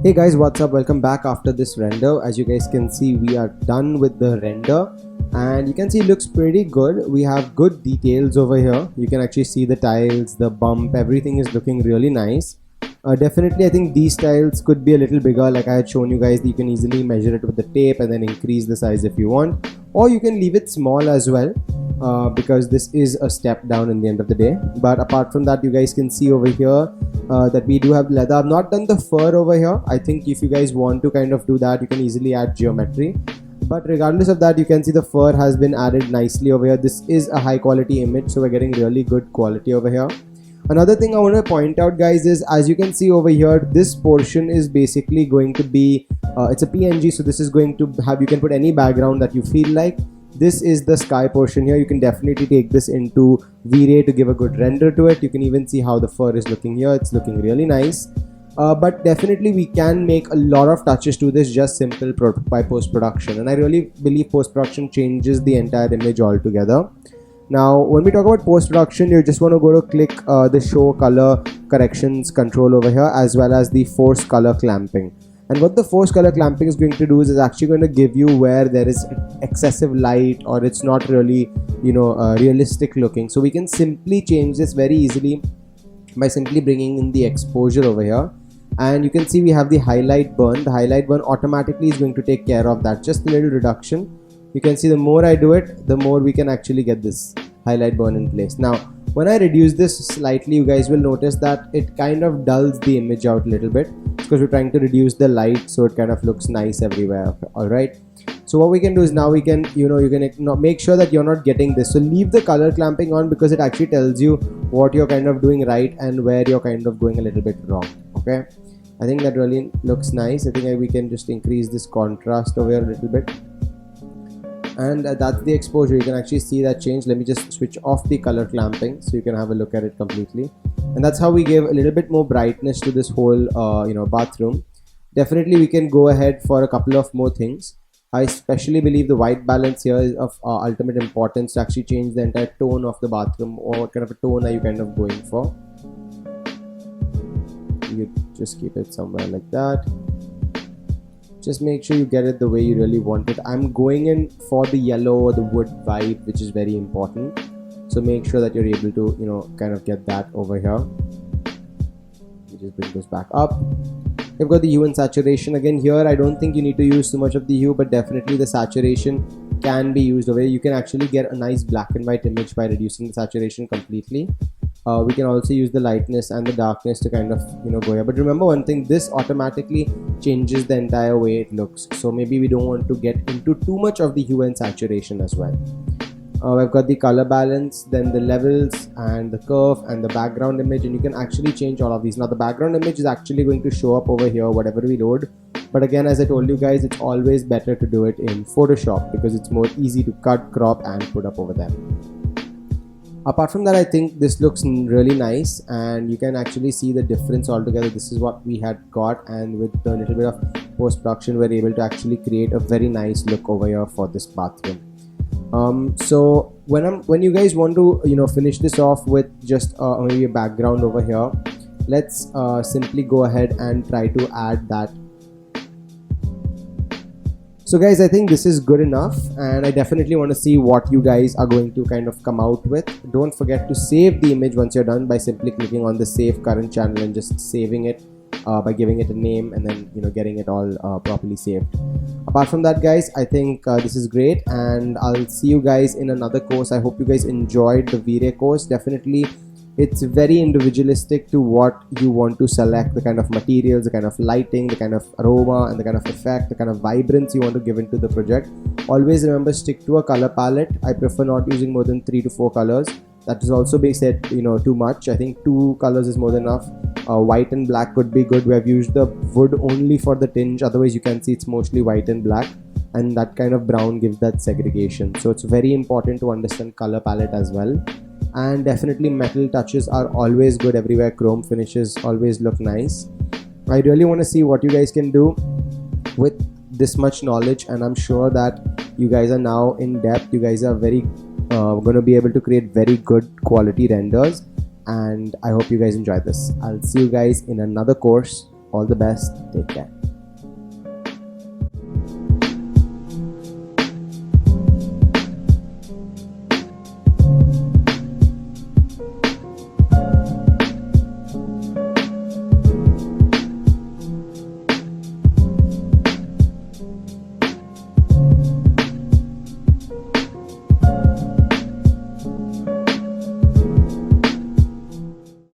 Hey guys, what's up? Welcome back after this render. As you guys can see, we are done with the render and you can see it looks pretty good. We have good details over here. You can actually see the tiles, the bump, everything is looking really nice. Definitely I think these tiles could be a little bigger. Like I had shown you guys, you can easily measure it with the tape and then increase the size if you want, or you can leave it small as well, because this is a step down in the end of the day. But apart from that, you guys can see over here that we do have leather. I've not done the fur over here. I think if you guys want to kind of do that, you can easily add geometry. But regardless of that, you can see the fur has been added nicely over here. This is a high quality image, so we're getting really good quality over here. Another thing I want to point out, guys, is as you can see over here, this portion is basically going to be it's a PNG, so this is going to have, you can put any background that you feel like. This is the sky portion here. You can definitely take this into Vray to give a good render to it. You can even see how the fur is looking here. It's looking really nice. But definitely we can make a lot of touches to this just simple by post-production, and I really believe post-production changes the entire image altogether. Now when we talk about post-production, you just want to go to click the show color corrections control over here, as well as the force color clamping. And what the force color clamping is going to do is actually going to give you where there is excessive light or it's not really, realistic looking. So we can simply change this very easily by simply bringing in the exposure over here. And you can see we have the highlight burn. The highlight burn automatically is going to take care of that. Just a little reduction. You can see the more I do it, the more we can actually get this highlight burn in place. Now, when I reduce this slightly, you guys will notice that it kind of dulls the image out a little bit, because we're trying to reduce the light so it kind of looks nice everywhere. All right, so what we can do is now we can you can make sure that you're not getting this. So leave the color clamping on, because it actually tells you what you're kind of doing right and where you're kind of going a little bit wrong. Okay, I think that really looks nice. I think we can just increase this contrast over here a little bit, and that's the exposure. You can actually see that change. Let me just switch off the color clamping so you can have a look at it completely. And that's how we give a little bit more brightness to this whole bathroom. Definitely we can go ahead for a couple of more things. I especially believe the white balance here is of ultimate importance to actually change the entire tone of the bathroom, or what kind of a tone are you kind of going for. You just keep it somewhere like that. Just make sure you get it the way you really want it. I'm going in for the yellow or the wood vibe, which is very important. So make sure that you're able to, kind of get that over here. You just bring this back up. You've got the hue and saturation. Again, here I don't think you need to use too much of the hue, but definitely the saturation can be used over here. You can actually get a nice black and white image by reducing the saturation completely. We can also use the lightness and the darkness to kind of go here. But remember one thing, this automatically changes the entire way it looks. So maybe we don't want to get into too much of the hue and saturation as well. We've got the color balance, then the levels and the curve and the background image, and you can actually change all of these. Now the background image is actually going to show up over here whatever we load, but again, as I told you guys, it's always better to do it in Photoshop because it's more easy to cut, crop and put up over there. Apart from that, I think this looks really nice, and you can actually see the difference altogether. This is what we had got, and with a little bit of post-production we're able to actually create a very nice look over here for this bathroom. So when you guys want to finish this off with just maybe a background over here, let's simply go ahead and try to add that. So guys, I think this is good enough, and I definitely want to see what you guys are going to kind of come out with. Don't forget to save the image once you're done by simply clicking on the save current channel and just saving it by giving it a name, and then getting it all properly saved. Apart from that, guys, I think this is great, and I'll see you guys in another course. I hope you guys enjoyed the Vray course. Definitely it's very individualistic to what you want to select, the kind of materials, the kind of lighting, the kind of aroma and the kind of effect, the kind of vibrance you want to give into the project. Always remember, stick to a color palette. I prefer not using more than 3 to 4 colors. That is also being said too much. I think 2 colors is more than enough. White and black could be good. We have used the wood only for the tinge, otherwise you can see it's mostly white and black, and that kind of brown gives that segregation. So it's very important to understand color palette as well. And definitely metal touches are always good everywhere. Chrome finishes always look nice. I really want to see what you guys can do with this much knowledge, and I'm sure that you guys are now in depth. You guys are very going to be able to create very good quality renders, and I hope you guys enjoyed this. I'll see you guys in another course. All the best. Take care.